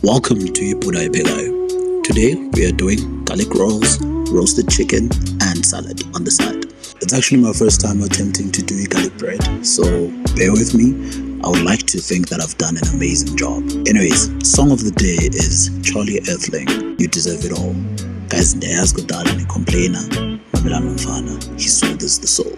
Welcome to Ibhuda Ephekayo. Today we are doing garlic rolls, roasted chicken and salad on the side. It's actually my first time attempting to do garlic bread, so bear with me. I would like to think that I've done an amazing job. Anyways, song of the day is Charlie Earthling, You Deserve It All. Guys, ndiyaz kudala complainer, Mamelana Mfana, he soothes the soul.